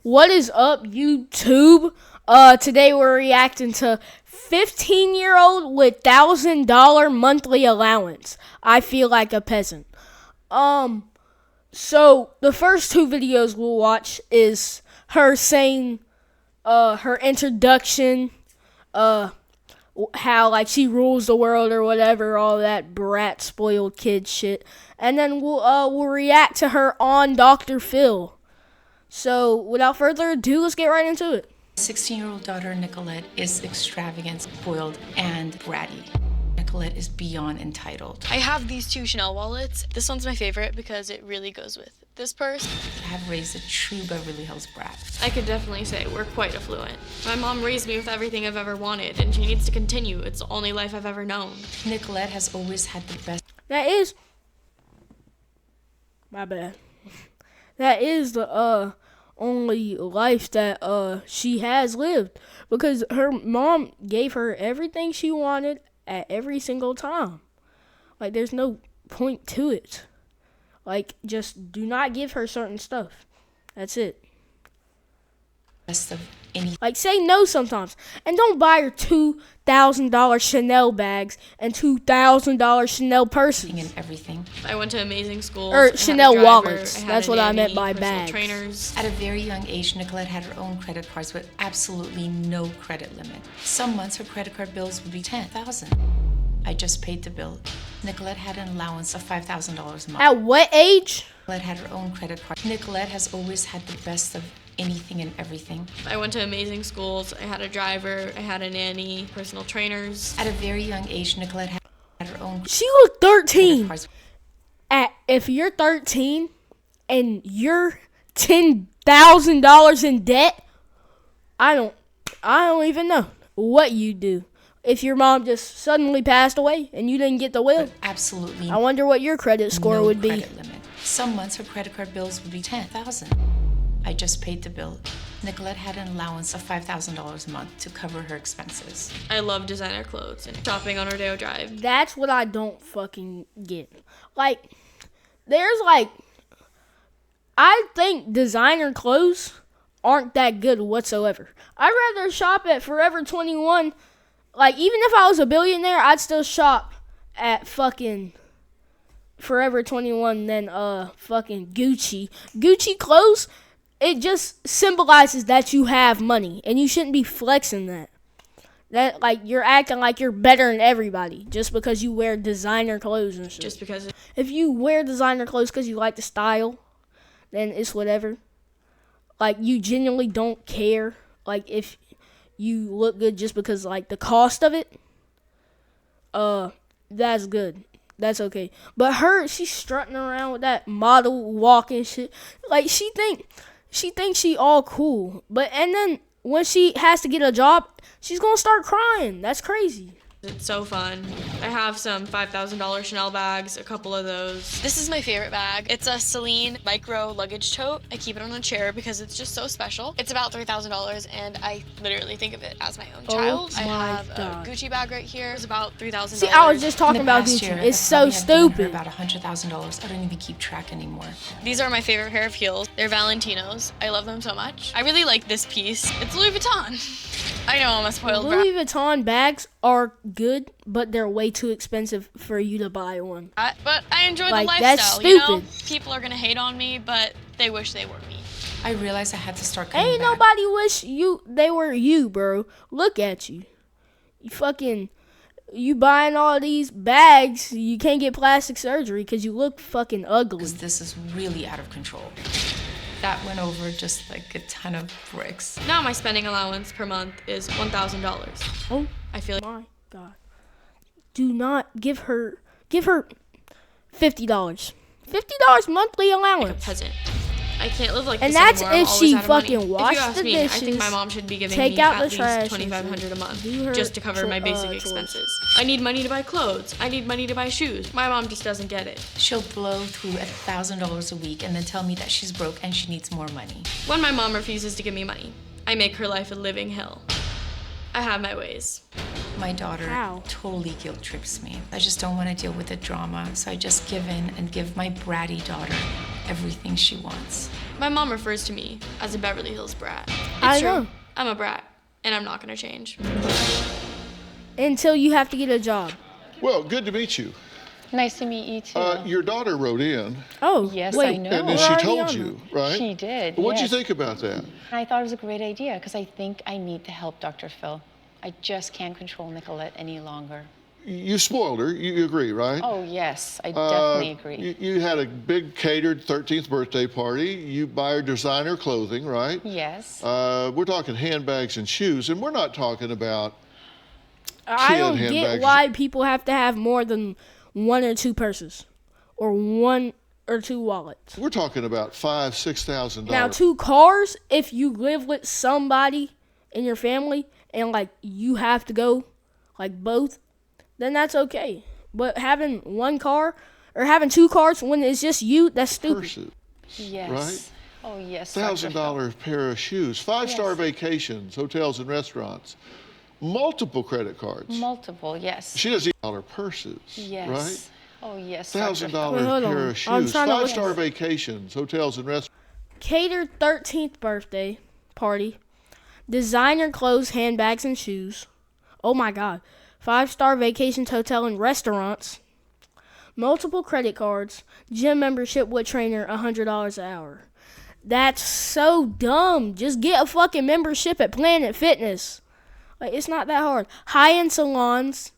What is up, YouTube? Today we're reacting to 15-year-old with $1,000 monthly allowance. I feel like a peasant. So the first two videos we'll watch is her saying, her introduction, how like she rules the world or whatever, all that brat spoiled kid shit, and then we'll react to her on Dr. Phil. So, without further ado, let's get right into it. 16-year-old daughter Nicolette is extravagant, spoiled, and bratty. Nicolette is beyond entitled. I have these two Chanel wallets. This one's my favorite because it really goes with this purse. I have raised a true Beverly Hills brat. I could definitely say we're quite affluent. My mom raised me with everything I've ever wanted, and she needs to continue. It's the only life I've ever known. Nicolette has always had the best. That is... My bad. That is the, only life that she has lived, because her mom gave her everything she wanted at every single time. Like, there's no point to it. Like, just do not give her certain stuff. That's it. Best of any. Like, say no sometimes, and don't buy her $2,000 Chanel bags and $2,000 Chanel purses and everything. I went to amazing schools. Or Chanel wallets. That's what I meant by bags. Trainers. At a very young age, Nicolette had her own credit cards with absolutely no credit limit. Some months her credit card bills would be $10,000. I just paid the bill. Nicolette had an allowance of $5,000 a month. At what age? Nicolette had her own credit card. Nicolette has always had the best of anything and everything. I went to amazing schools. I had a driver. I had a nanny, personal trainers. At a very young age, Nicolette had her own. She was 13. If you're 13 and you're $10,000 in debt, I don't even know what you do. If your mom just suddenly passed away and you didn't get the will, absolutely. I wonder what your credit score would be. Credit limit. Some months her credit card bills would be $10,000. I just paid the bill. Nicolette had an allowance of $5,000 a month to cover her expenses. I love designer clothes and shopping on Rodeo Drive. That's what I don't fucking get. Like, I think designer clothes aren't that good whatsoever. I'd rather shop at Forever 21. Like, even if I was a billionaire, I'd still shop at fucking Forever 21 than fucking Gucci. Gucci clothes, it just symbolizes that you have money, and you shouldn't be flexing that. That, like, you're acting like you're better than everybody just because you wear designer clothes and shit. Just because. If you wear designer clothes because you like the style, then it's whatever. Like, you genuinely don't care. Like, if you look good just because, like, the cost of it, that's good. That's okay. But she's strutting around with that model walk and shit. Like, she thinks she all cool. And then when she has to get a job, she's gonna start crying. That's crazy. It's so fun. I have some $5,000 Chanel bags, a couple of those. This is my favorite bag. It's a Celine micro luggage tote. I keep it on a chair because it's just so special. It's about $3,000 and I literally think of it as my own child. I have a Gucci bag right here. It's about $3,000. See, I was just talking about Gucci. It's so stupid. About $100,000. I don't even keep track anymore. Theyese are my favorite pair of heels. They're Valentinos. I love them so much. I really like this piece. It's Louis Vuitton. I know I'm a spoiled brat. Louis Vuitton bags are good, but they're way too expensive for you to buy one. But I enjoy the lifestyle, that's stupid. You know? People are gonna hate on me, but they wish they were me. I realized I had to start coming Ain't back. nobody wish they were you, bro. Look at you. You buying all these bags, you can't get plastic surgery because you look fucking ugly. Because this is really out of control. That went over just like a ton of bricks. Now my spending allowance per month is $1,000. Oh, I feel like, my God. Do not give her $50. $50 monthly allowance. like a peasant. I can't live like And this that's anymore. if I'm she always out of money. fucking washed If you ask the me, dishes, I think my mom should be giving take me out at the least trash, $2,500 a month do her just to cover my basic chores. expenses. I need money to buy clothes. I need money to buy shoes. My mom just doesn't get it. She'll blow through $1,000 a week and then tell me that she's broke and she needs more money. When my mom refuses to give me money, I make her life a living hell. I have my ways. My daughter How? totally guilt trips me. I just don't want to deal with the drama, so I just give in and give my bratty daughter everything she wants. My mom refers to me as a Beverly Hills brat. It's I true. know. I'm a brat, and I'm not gonna change. Until you have to get a job. Well, good to meet you. Nice to meet you too. Your daughter wrote in, Oh, Yes, wait. I know. and then We're she already told on you, right? She did, What'd you yes. think about that? I thought it was a great idea because I think I need to help Dr. Phil. I just can't control Nicolette any longer. You spoiled her. You agree, right? Oh, yes, I definitely agree. You had a big catered 13th birthday party. You buy her designer clothing, right? Yes. We're talking handbags and shoes, and we're not talking about I don't kid get handbags. why people have to have more than 1 or 2 purses or 1 or 2 wallets. We're talking about $5,000, $6,000. Now, 2 cars, if you live with somebody in your family and like you have to go like both, then that's okay. But having 1 car or having 2 cars when it's just you, that's stupid. Purses, Yes. right? Oh, yes. Dr. Phil. $1,000 pair of shoes, 5-star Yes. vacations, hotels and restaurants, multiple credit cards. Multiple, yes. She doesn't dollar purses, Yes. right? Oh, yes. Dr. Phil. Wait, $1,000 hold pair on. of I'm shoes, trying to look 5-star at- vacations, hotels and restaurants. Catered 13th birthday party, designer clothes, handbags, and shoes. Oh my God. 5-star vacations, hotel, and restaurants. Multiple credit cards. Gym membership with trainer, $100 an hour. That's so dumb. Just get a fucking membership at Planet Fitness. Like, it's not that hard. High-end salons.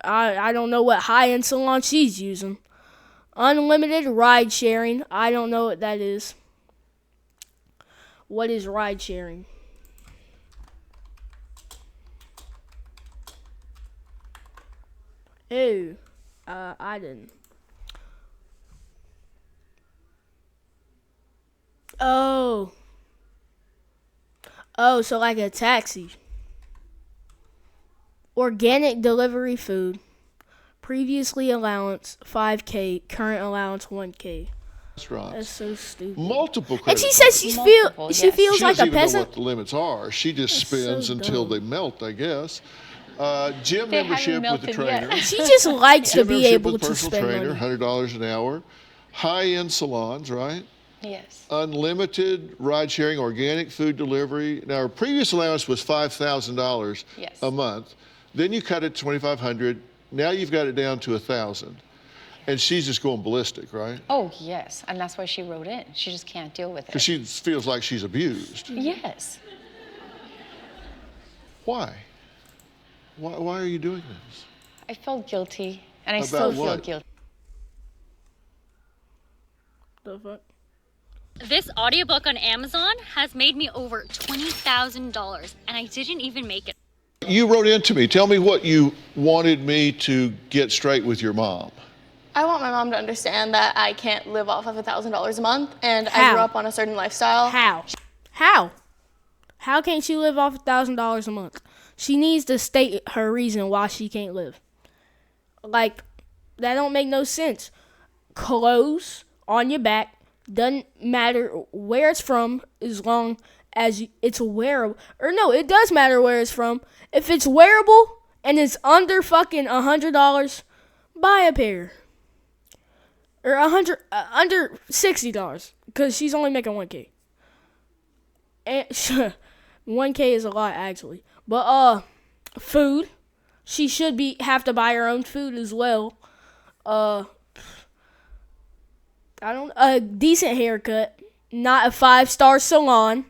I don't know what high-end salon she's using. Unlimited ride sharing. I don't know what that is. What is ride sharing? Ew. I didn't. Oh. Oh, so like a taxi. Organic delivery food. Previously allowance $5K, current allowance $1K. That's so stupid. Multiple And credit she cards. says she Multiple, she yes. feels She like doesn't a even know peasant. what the limits are. She just That's spins so until dumb. they melt, I guess. Gym They haven't membership with the melted trainer. yet. She just likes to Gym be membership able with to personal spend trainer, money. $100 an hour. High-end salons, right? Yes. Unlimited ride-sharing, organic food delivery. Now, her previous allowance was $5,000 Yes. a month. Then you cut it to $2,500. Now you've got it down to $1,000. And she's just going ballistic, right? Oh, yes. And that's why she wrote in. She just can't deal with Because it. she feels like she's abused. Yes. Why? Why are you doing this? I felt guilty, and I About still feel what? guilty. The fuck? This audiobook on Amazon has made me over $20,000, and I didn't even make it. You wrote in to me. Tell me what you wanted me to get straight with your mom. I want my mom to understand that I can't live off of $1,000 a month, and I How? grew up on a certain lifestyle. How? How can't she live off $1,000 a month? She needs to state her reason why she can't live. Like, that don't make no sense. Clothes on your back doesn't matter where it's from as long as it's wearable. Or no, it does matter where it's from. If it's wearable and it's under fucking $100, buy a pair. Or under $60, because she's only making $1K. And $1K is a lot actually. But food, she should have to buy her own food as well. A decent haircut, not a 5-star salon,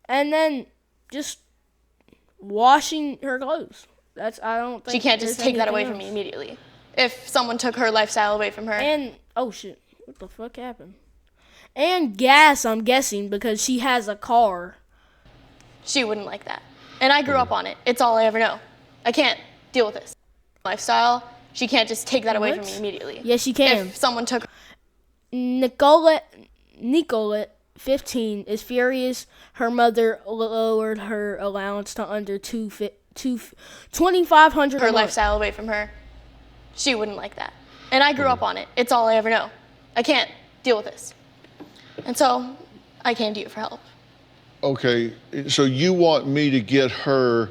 and then just washing her clothes. I don't think She can't just there's take that away anything from me else. immediately. If someone took her lifestyle away from her, And oh shit, what the fuck happened? And gas, I'm guessing, because she has a car. she wouldn't like that. And I grew up on it. It's all I ever know. I can't deal with this lifestyle. She can't just take that away from What? me immediately. Yes, she can. If someone took Nicolette, 15, is furious. Her mother lowered her allowance to under $2,500 a her month. lifestyle away from her, she wouldn't like that. And I grew up on it. It's all I ever know. I can't deal with this. And so I came to you for help. Okay, so you want me to get her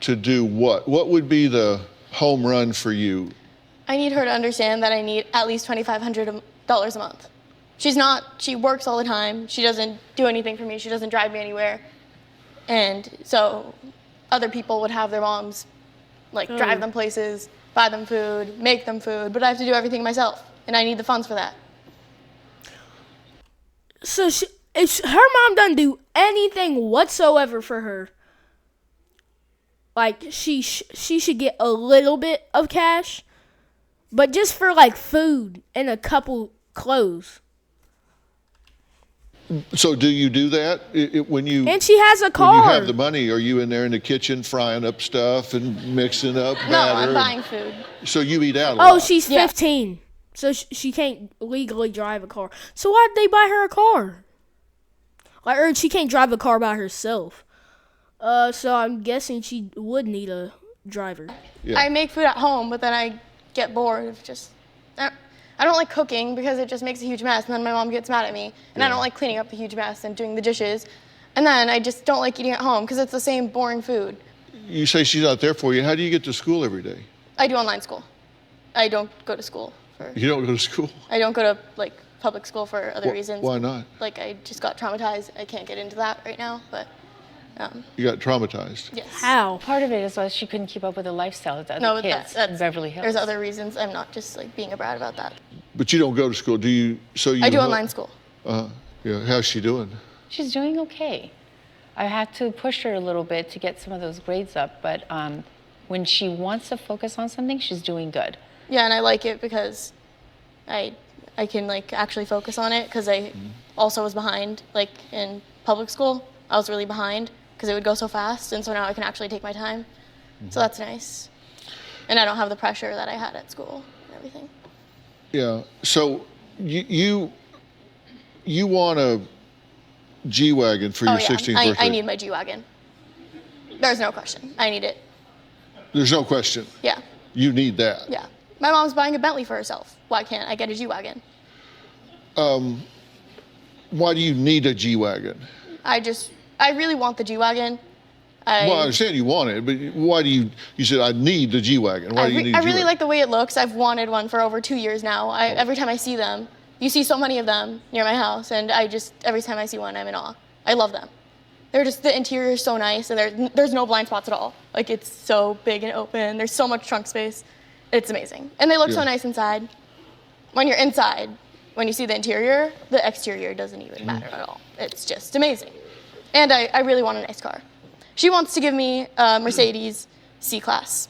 to do what? What would be the home run for you? I need her to understand that I need at least $2,500 a month. She works all the time. She doesn't do anything for me. She doesn't drive me anywhere. And so other people would have their moms like drive them places, buy them food, make them food, but I have to do everything myself, and I need the funds for that. So if her mom doesn't do anything whatsoever for her, like she should get a little bit of cash, but just for like food and a couple clothes. So do you do that when you? And she has a car. When you have the money, are you in there in the kitchen frying up stuff and mixing up batter? No, I'm buying food. So you eat out a lot. Oh, she's 15, so she can't legally drive a car. So why did they buy her a car? Like, or she can't drive a car by herself. So I'm guessing she would need a driver. Yeah. I make food at home, but then I get bored of just. I don't like cooking because it just makes a huge mess, and then my mom gets mad at me. And I don't like cleaning up the huge mess and doing the dishes. And then I just don't like eating at home because it's the same boring food. You say she's not there for you. How do you get to school every day? I do online school. I don't go to school. You don't go to school? I don't go to like public school for other reasons. Why not? Like I just got traumatized. I can't get into that right now, but. You got traumatized? Yes. How? Part of it is why she couldn't keep up with the lifestyle of the other kids in Beverly Hills. There's other reasons. I'm not just like being a brat about that. But you don't go to school, do you? So you? I do online school. Yeah. How's she doing? She's doing okay. I had to push her a little bit to get some of those grades up, but when she wants to focus on something, she's doing good. Yeah, and I like it because I can like actually focus on it because I also was behind like in public school. I was really behind because it would go so fast, and so now I can actually take my time. So that's nice. And I don't have the pressure that I had at school and everything. Yeah. So you want a G-Wagon for your 16th birthday? I need my G-Wagon. There's no question. I need it. There's no question. Yeah. You need that. Yeah. My mom's buying a Bentley for herself. Why can't I get a G-Wagon? Why do you need a G-Wagon? I really want the G-Wagon. Well, I understand you want it, but why do you said I need the G-Wagon. Why do you need a G-Wagon? I really like the way it looks. I've wanted one for over 2 years now. Every time I see them, you see so many of them near my house, and every time I see one, I'm in awe. I love them. The interior is so nice, and there's no blind spots at all. Like, it's so big and open. There's so much trunk space. It's amazing. And they look so nice inside. When you're inside, when you see the interior, the exterior doesn't even matter at all. It's just amazing. And I really want a nice car. She wants to give me a Mercedes C-Class.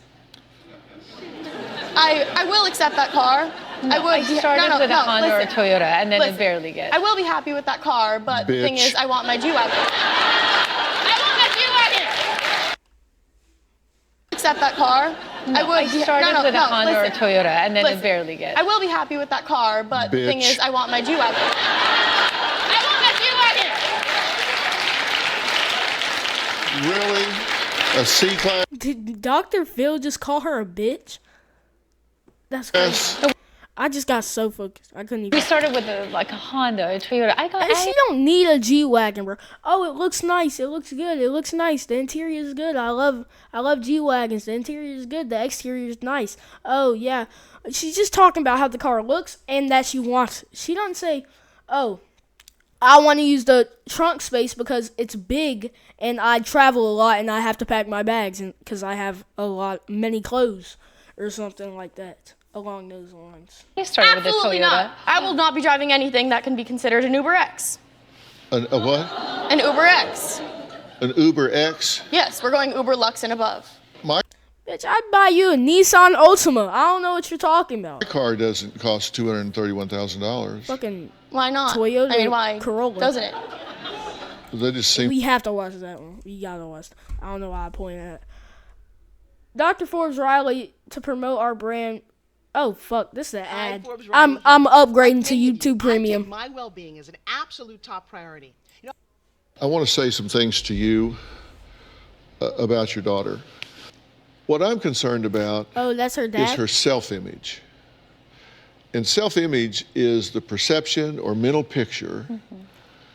I will accept that car. No, I started with a Honda or a Toyota, and then it barely gets. I will be happy with that car, but the thing is, I want my G-Wagon. I want my G-Wagon! Accept that car. No, I started with a Honda or a Toyota, and then it barely gets. I will be happy with that car, but the thing is, I want my G-Wagon. I want my G-Wagon! Really? A C-Class? Did Dr. Phil just call her a bitch? That's crazy. Yes. I just got so focused. I couldn't even. We started with a Honda, a Toyota. She don't need a G-Wagon, bro. Oh, it looks nice. It looks good. It looks nice. The interior is good. I love G-Wagons. The interior is good. The exterior is nice. Oh, yeah. She's just talking about how the car looks and that she wants it. She doesn't say, oh, I want to use the trunk space because it's big and I travel a lot and I have to pack my bags because I have many clothes or something like that. Along those lines. You started with a Toyota. Absolutely not. I will not be driving anything that can be considered an Uber X. A what? An Uber X. An Uber X? Yes, we're going Uber Lux and above. Bitch, I'd buy you a Nissan Altima. I don't know what you're talking about. My car doesn't cost $231,000. Fucking Why not? Toyota I mean, why? Corolla. Doesn't it? They just seem. We have to watch that one. We gotta watch. I don't know why I pointed at. Dr. Forbes Riley to promote our brand. Oh fuck! This is an ad. I'm upgrading to YouTube Premium. My well-being is an absolute top priority. I want to say some things to you about your daughter. What I'm concerned about that's her is dad? her self-image. And self-image is the perception or mental picture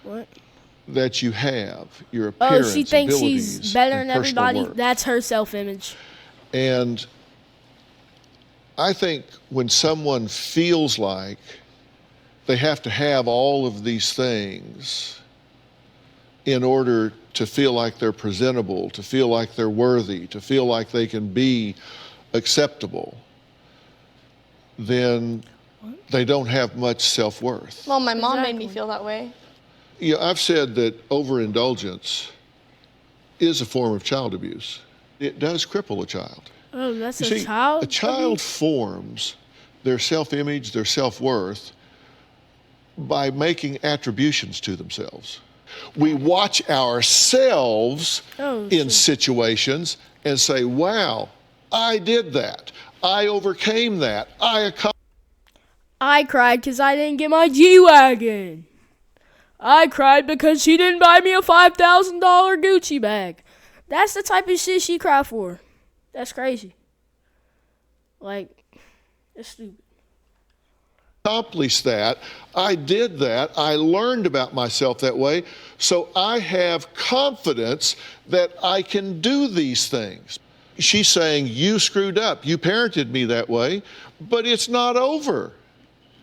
What? that you have, your appearance, Oh, she thinks abilities, she's better and than personal everybody. worth. That's her self-image. And I think when someone feels like they have to have all of these things in order to feel like they're presentable, to feel like they're worthy, to feel like they can be acceptable, then they don't have much self-worth. Well, my mom made me feel that way. Yeah, I've said that overindulgence is a form of child abuse. It does cripple a child. Oh, that's You a see, child? a child forms their self-image, their self-worth by making attributions to themselves. We watch ourselves in situations and say, wow, I did that. I overcame that. I cried because I didn't get my G-Wagon. I cried because she didn't buy me a $5,000 Gucci bag. That's the type of shit she cried for. That's crazy. Like, it's stupid. Accomplished that. I did that. I learned about myself that way. So I have confidence that I can do these things. She's saying, you screwed up. You parented me that way, but it's not over.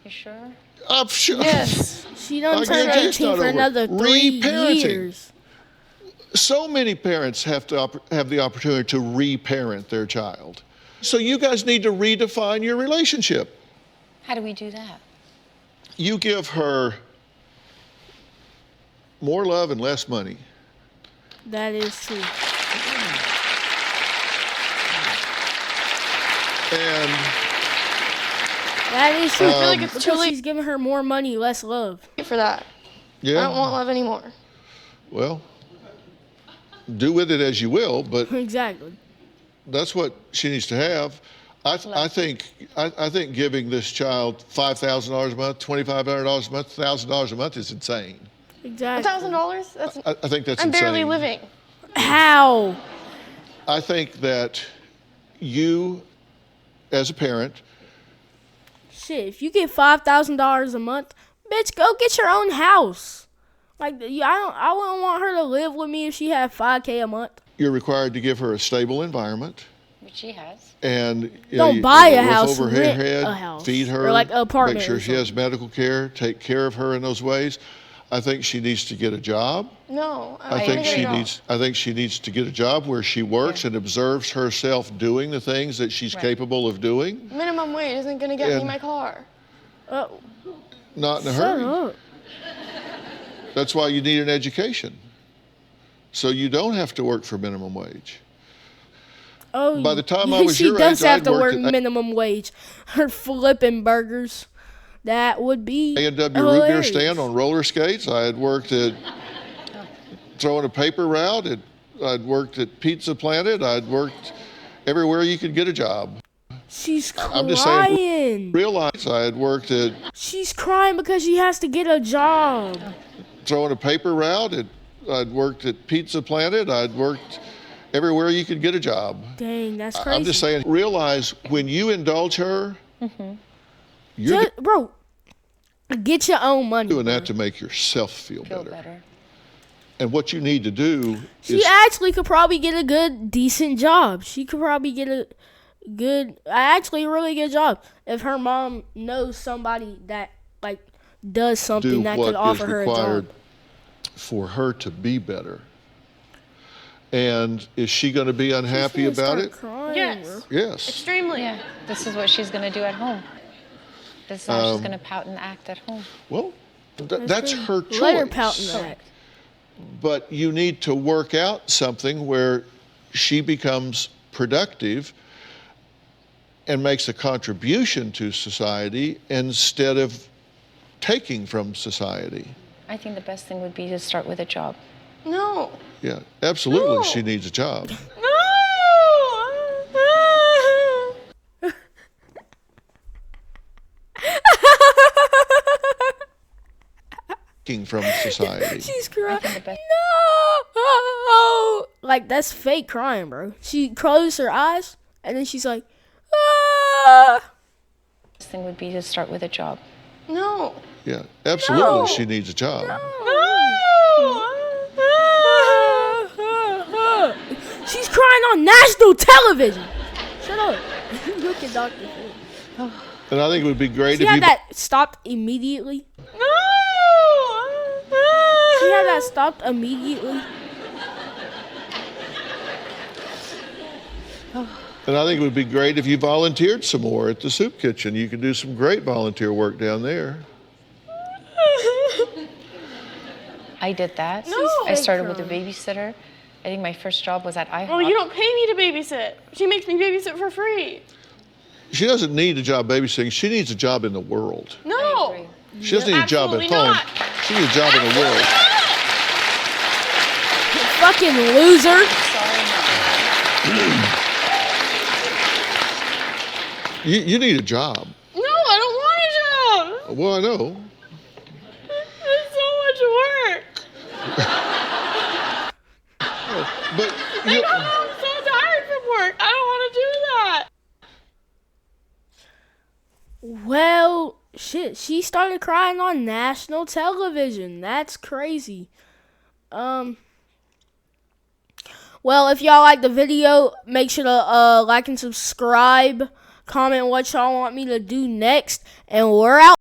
You sure? I'm sure. Yes. She done I turned guarantee it's 18 not for over. another 3 Reparenting. years. So many parents have the opportunity to reparent their child. So you guys need to redefine your relationship. How do we do that? You give her more love and less money. That is true. And That is true. I feel like it's because too late she's giving her more money, less love. for that. I don't yeah, want love anymore. well, do with it as you will, but Exactly. that's what she needs to have. I think giving this child $5,000 a month, $2,500 a month, $1,000 a month is insane. Exactly. $1,000? That's I think that's I'm insane. barely living. How? I think that you, as a parent, Shit, if you get $5,000 a month, bitch, go get your own house. Like, I wouldn't want her to live with me if she had $5K a month. you're required to give her a stable environment. Which she has. And Don't buy a roof house, over her rent head, a house. feed her, Or like an apartment make sure or she has medical care, take care of her in those ways. I think she needs to get a job. No, I think she needs to get a job where she works and observes herself doing the things that she's capable of doing. Minimum wage isn't going to get me And- my car. Not in a Shut hurry. up. That's why you need an education. So you don't have to work for minimum wage. Oh, By the time I was she your does age, have I'd to work worked at minimum wage. Her flipping burgers. That would be A&W root beer hilarious. stand on roller skates. I had worked at throwing a paper route. I'd worked at Pizza Planet. I'd worked everywhere you could get a job. She's crying. I'm just saying, realize I had worked at She's crying because she has to get a job. throwing a paper route. I'd worked at Pizza Planet. I'd worked everywhere you could get a job. Dang, that's crazy. I'm just saying, realize when you indulge her, you're Bro, get your own money. doing that bro. to make yourself feel Feel better. better. And what you need to do She is actually could probably get a good, decent job. She could probably get a really good job if her mom knows somebody that like does do something that what could is offer her a required job. for her to be better. And is she going to be unhappy She's gonna about start it? Crying, Yes. bro. Yes. Extremely. Yeah, this is what she's going to do at home. This is how she's going to pout and act at home. Well, that's her choice. Let her pout in that. But you need to work out something where she becomes productive and makes a contribution to society instead of taking from society. I think the best thing would be to start with a job. No. Yeah, absolutely, No. she needs a job. Taking from society. She's crying. think the best- No! Like, that's fake crying, bro. She closed her eyes, and then she's like, ah! The best thing would be to start with a job. No. Yeah, absolutely, No. she needs a job. She's crying on national television. Shut up. Look at Dr. Phil. And I think it would be great See if how you that stopped immediately? she had that stopped immediately. And I think it would be great if you volunteered some more at the soup kitchen. You could do some great volunteer work down there. I did that. No. I started with a babysitter. I think my first job was at IHOP. Well, you don't pay me to babysit. She makes me babysit for free. She doesn't need a job babysitting. She needs a job in the world. No. She doesn't need a job at Absolutely home. not. She needs a job in the world. Fucking loser. You need a job. No, I don't want a job. Well, I know. It's so much work. But I'm so tired from work. I don't want to do that. Well, shit, she started crying on national television. That's crazy. Well, if y'all like the video, make sure to like and subscribe. Comment what y'all want me to do next, and we're out.